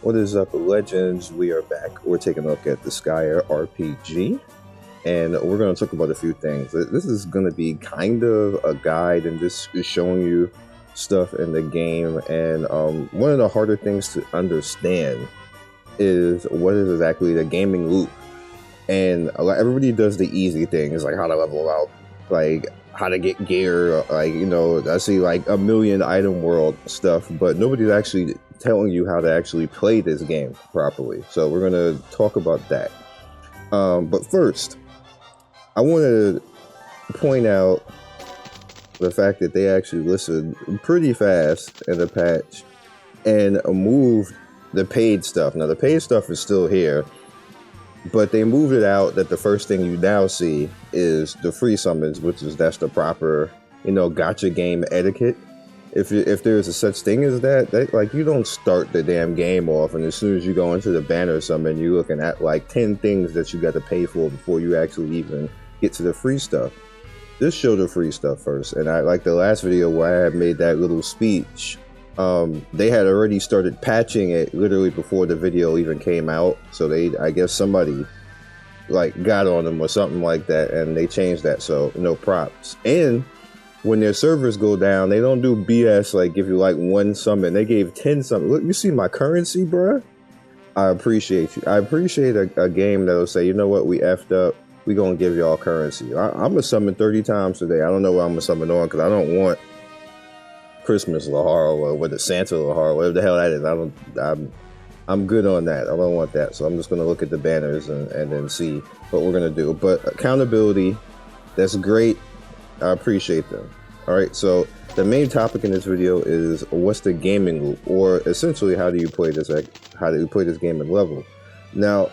What is up, Legends? We are back. We're taking a look at Disgaea RPG, and we're going to talk about a few things. This is going to be kind of a guide, and this is showing you stuff in the game. And one of the harder things to understand is what is exactly the gaming loop. And everybody does the easy things, like how to level out, like how to get gear, like, you know, I see like a million item world stuff, but nobody's actually telling you how to actually play this game properly. So we're going to talk about that. But first, I want to point out the fact that they actually listened pretty fast in the patch and moved the paid stuff. Now, the paid stuff is still here, but they moved it out that the first thing you now see is the free summons, which is that's the proper, you know, gacha game etiquette. If there's a such thing as that, like, you don't start the damn game off and as soon as you go into the banner summon, you're looking at like 10 things that you got to pay for before you actually even get to the free stuff. Just show the free stuff first. And I like the last video where I had made that little speech. They had already started patching it literally before the video even came out. So I guess somebody like got on them or something like that, and they changed that. So no props. And when their servers go down, they don't do BS like give you like one summon. They gave 10 summon. Look, you see my currency, bruh? I appreciate you. I appreciate a game that'll say, you know what, we effed up. We gonna give y'all currency. I'm gonna summon 30 times today. I don't know what I'm gonna summon on because I don't want Christmas Laharl or what the Santa Laharl, whatever the hell that is. I'm good on that. I don't want that. So I'm just gonna look at the banners and then see what we're gonna do. But accountability, that's great. I appreciate them. All right, so the main topic in this video is what's the gaming loop, or essentially how do you play this game and level. Now,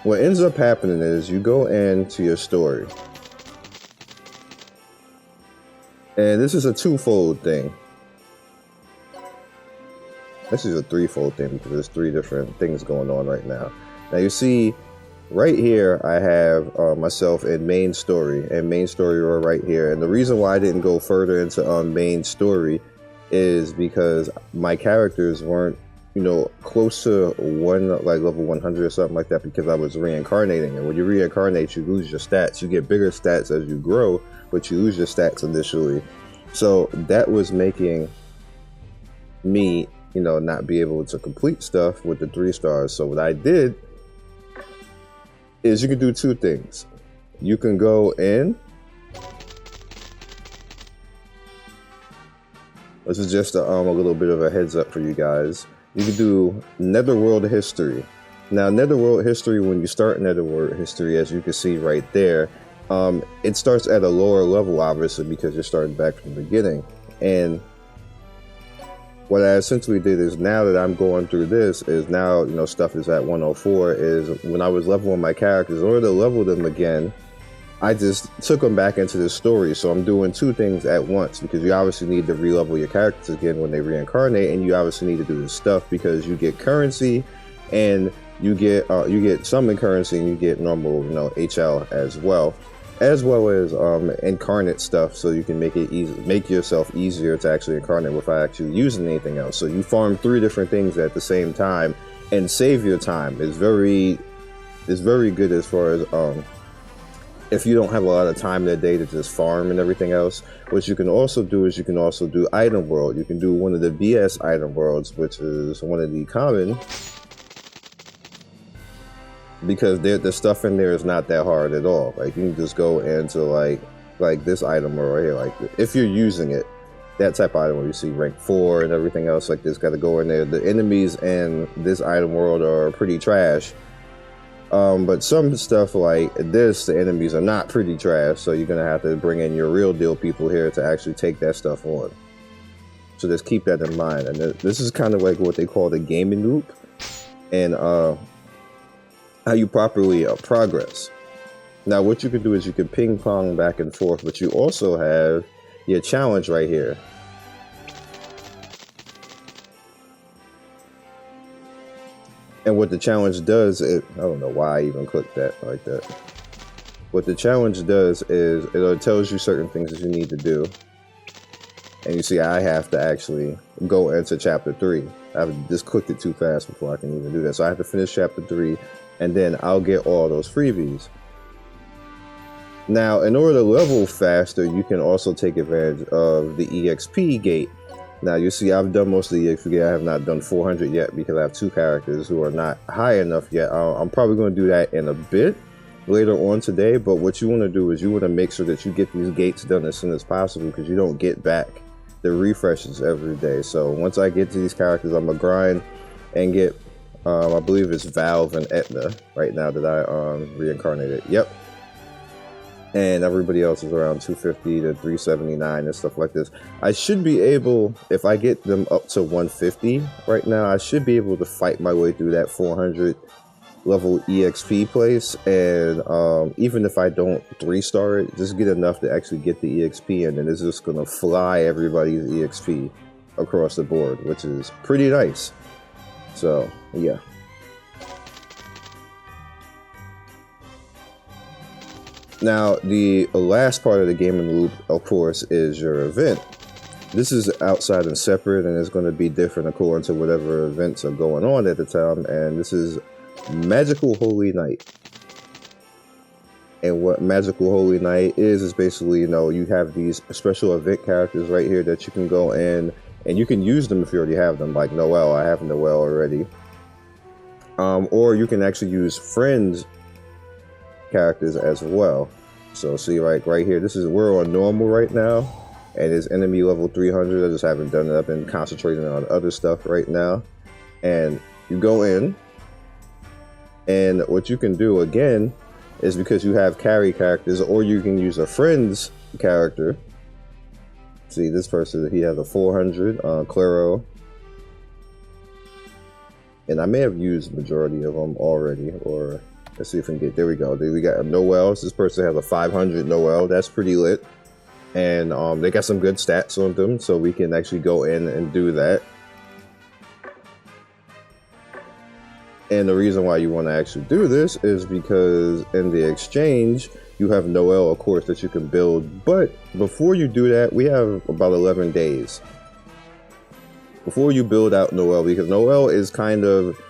what ends up happening is you go into your story, and this is a twofold thing. This is a threefold thing because there's 3 different things going on right now. Now you see right here, I have myself in main story, and main story are right here. And the reason why I didn't go further into main story is because my characters weren't, you know, close to level 100 or something like that, because I was reincarnating. And when you reincarnate, you lose your stats. You get bigger stats as you grow, but you lose your stats initially. So that was making me, you know, not be able to complete stuff with the 3 stars. So what I did is you can do 2 things. You can go in. This is just a little bit of a heads up for you guys. You can do Netherworld history. Now, Netherworld history, when you start Netherworld history, as you can see right there, it starts at a lower level, obviously, because you're starting back from the beginning. And what I essentially did is, now that I'm going through this, is now, you know, stuff is at 104, is when I was leveling my characters, in order to level them again, I just took them back into the story. So I'm doing 2 things at once, because you obviously need to re-level your characters again when they reincarnate, and you obviously need to do this stuff because you get currency, and you get summon currency, and you get normal, you know, HL as well as incarnate stuff, so you can make yourself easier to actually incarnate without actually using anything else. So you farm 3 different things at the same time and save your time. It's very good as far as if you don't have a lot of time in the day to just farm and everything else. What you can also do is you can also do item world. You can do one of the BS item worlds, which is one of the common, because the stuff in there is not that hard at all. Like, you can just go into like this item right here, like if you're using it, that type of item where you see rank 4 and everything else like this, got to go in there. The enemies in this item world are pretty trash, but some stuff like this, the enemies are not pretty trash, so you're gonna have to bring in your real deal people here to actually take that stuff on. So just keep that in mind. And this is kind of like what they call the gaming loop, and how you properly progress. Now, what you can do is you can ping pong back and forth, but you also have your challenge right here. And what the challenge does, I don't know why I even clicked that like that. what the challenge does is it tells you certain things that you need to do. And you see, I have to actually go into chapter 3. I've just clicked it too fast before I can even do that. So I have to finish chapter 3, and then I'll get all those freebies. Now, in order to level faster, you can also take advantage of the EXP gate. Now, you see, I've done most of the EXP gate. I have not done 400 yet because I have 2 characters who are not high enough yet. I'm probably going to do that in a bit later on today. But what you want to do is you want to make sure that you get these gates done as soon as possible, because you don't get back the refreshes every day. So once I get to these characters, I'm gonna grind and get I believe it's Valve and Etna right now that I reincarnated. Yep. And everybody else is around 250 to 379 and stuff like this. I should be able, if I get them up to 150 right now, I should be able to fight my way through that 400 level EXP place, and even if I don't 3-star it, just get enough to actually get the EXP, and then it's just gonna fly everybody's EXP across the board, which is pretty nice. So yeah. Now the last part of the gaming loop, of course, is your event. This is outside and separate, and it's going to be different according to whatever events are going on at the time, and this is Magical Holy Night. And what Magical Holy Night is basically, you know, you have these special event characters right here that you can go in, and you can use them if you already have them, like Noelle. I have Noelle already. Or you can actually use friends characters as well. So see, like right here, we're on normal right now, and it's enemy level 300. I just haven't done it. I've been concentrating on other stuff right now. And you go in, and what you can do again is, because you have carry characters, or you can use a friend's character. See, this person, he has a 400 Claro, and I may have used the majority of them already. Or let's see if we can get, there we go. We got a Noelle. This person has a 500 Noelle. That's pretty lit, and they got some good stats on them, so we can actually go in and do that. And the reason why you want to actually do this is because in the exchange, you have Noelle, of course, that you can build. But before you do that, we have about 11 days before you build out Noelle, because Noelle is kind of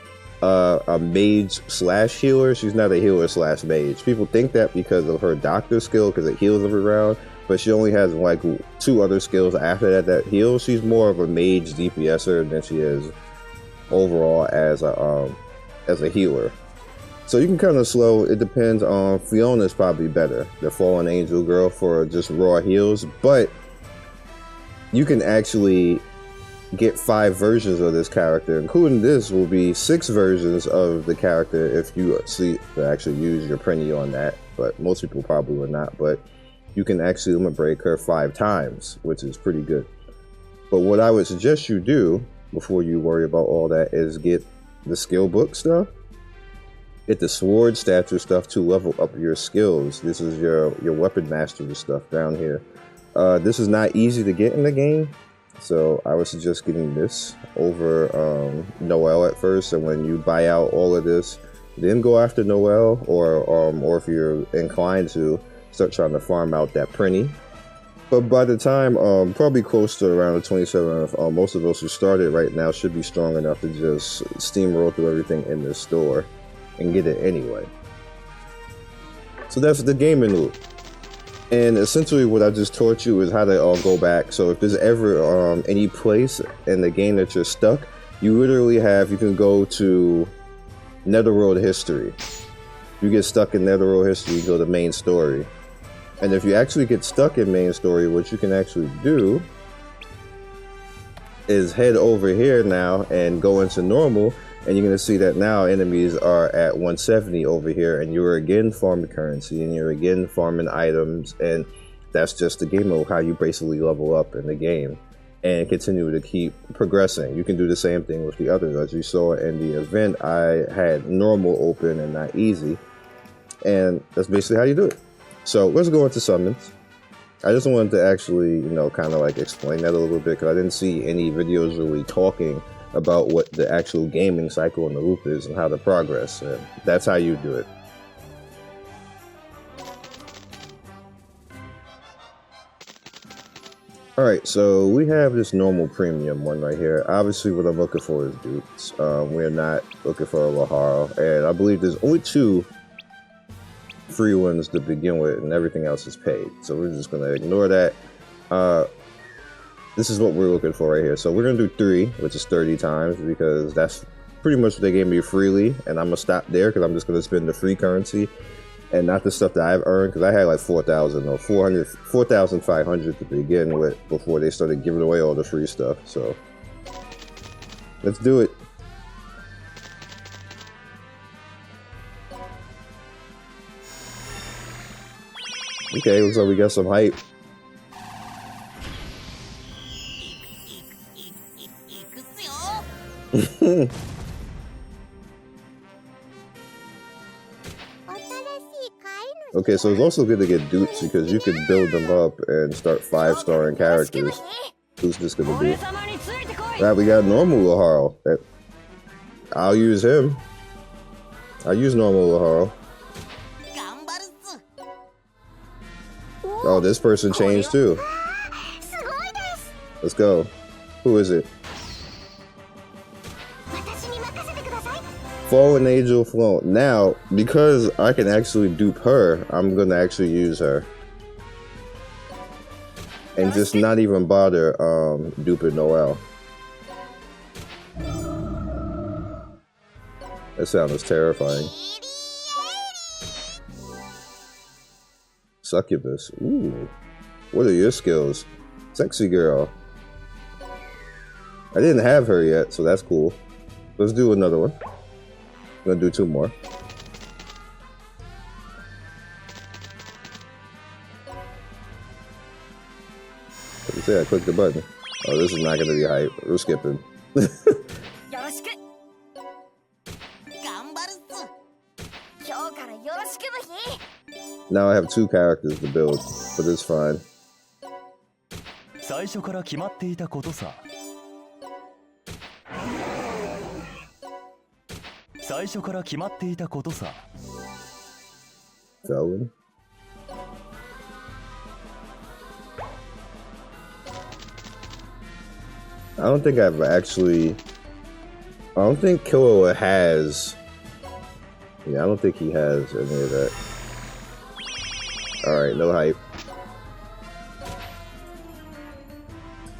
a mage slash healer. She's not a healer slash mage. People think that because of her doctor skill, because it heals every round, but she only has like 2 other skills after that heal. She's more of a mage DPSer than she is overall as a healer. So you can kind of slow. It depends on, Fiona's probably better, the Fallen Angel girl, for just raw heals, but you can actually get 5 versions of this character, including this will be 6 versions of the character if you see to actually use your Prenny on that, but most people probably would not. But you can actually limit break her 5 times, which is pretty good. But what I would suggest you do before you worry about all that is get the skill book stuff, get the sword stature stuff to level up your skills. This is your weapon mastery stuff down here. This is not easy to get in the game, so I would suggest getting this over Noelle at first, and when you buy out all of this, then go after Noelle, or if you're inclined to, start trying to farm out that Prenny. But by the time, probably close to around the 27th, most of us who started right now should be strong enough to just steamroll through everything in this store and get it anyway. So that's the gaming loop. And essentially what I just taught you is how to all go back. So if there's ever any place in the game that you're stuck, you literally you can go to Netherworld history. You get stuck in Netherworld history, you go to main story. And if you actually get stuck in main story, what you can actually do is head over here now and go into normal, and you're going to see that now enemies are at 170 over here, and you're again farming currency, and you're again farming items, and that's just the game of how you basically level up in the game and continue to keep progressing. You can do the same thing with the others. As you saw in the event, I had normal open and not easy, and that's basically how you do it. So let's go into summons. I just wanted to actually, kind of like explain that a little bit, because I didn't see any videos really talking about what the actual gaming cycle in the loop is and how to progress. And that's how you do it. Alright, so we have this normal premium one right here. Obviously what I'm looking for is dupes. We're not looking for a Laharl, and I believe there's only 2 free ones to begin with, and everything else is paid. So we're just gonna ignore that. This is what we're looking for right here. So we're gonna do 3, which is 30 times, because that's pretty much what they gave me freely, and I'm gonna stop there because I'm just gonna spend the free currency and not the stuff that I've earned, because I had like 4,000 or 4,500 to begin with before they started giving away all the free stuff. So let's do it. Okay, looks like we got some hype. Okay, so it's also good to get dupes because you can build them up and start 5-starring characters. Who's this gonna be? Right, we got normal Laharl. I'll use him. I'll use normal Laharl. Oh, this person changed too. Let's go. Who is it? Fallen Angel Flonne. Now, because I can actually dupe her, I'm gonna actually use her. And just not even bother duping Noelle. That sounds terrifying. Succubus. Ooh. What are your skills? Sexy girl. I didn't have her yet, so that's cool. Let's do another one. I'm gonna do 2 more. Like I said, I clicked the button. Oh, this is not gonna be hype. We're skipping. Now I have 2 characters to build, but it's fine. Felon? I don't think I've actually... I don't think Killia has... Yeah, I don't think he has any of that. Alright, no hype.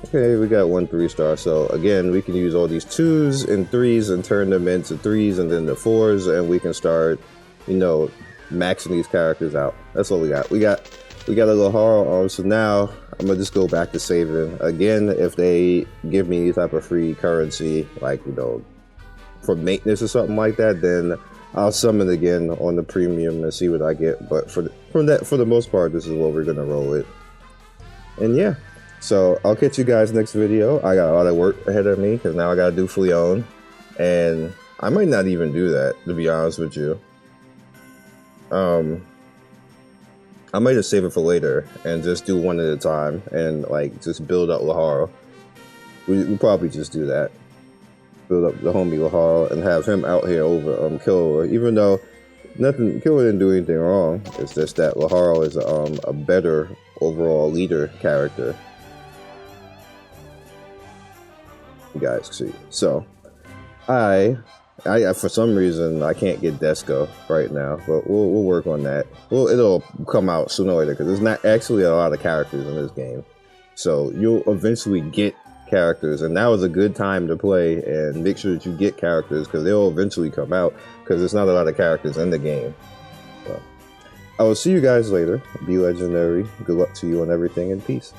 Okay, we got 1 3-star, so again, we can use all these 2s and 3s and turn them into 3s and then the 4s, and we can start, you know, maxing these characters out. That's all we got. We got a Laharl, so now I'm gonna just go back to saving. Again, if they give me any type of free currency, like, you know, for maintenance or something like that, then I'll summon again on the premium and see what I get. But for the most part, this is what we're gonna roll with. And yeah, so I'll catch you guys next video. I got a lot of work ahead of me because now I gotta do Flonne, and I might not even do that, to be honest with you. I might just save it for later and just do 1 at a time and like just build up Laharl. We'll probably just do that. Build up the homie Laharl and have him out here over Killia, even though Killia didn't do anything wrong. It's just that Laharl is a better overall leader character. You guys see. So I for some reason I can't get Disgaea right now, but we'll work on that. Well, it'll come out sooner or later because there's not actually a lot of characters in this game, so you'll eventually get characters, and now is a good time to play and make sure that you get characters because they'll eventually come out because there's not a lot of characters in the game. So I will see you guys later. Be legendary. Good luck to you on everything, and peace.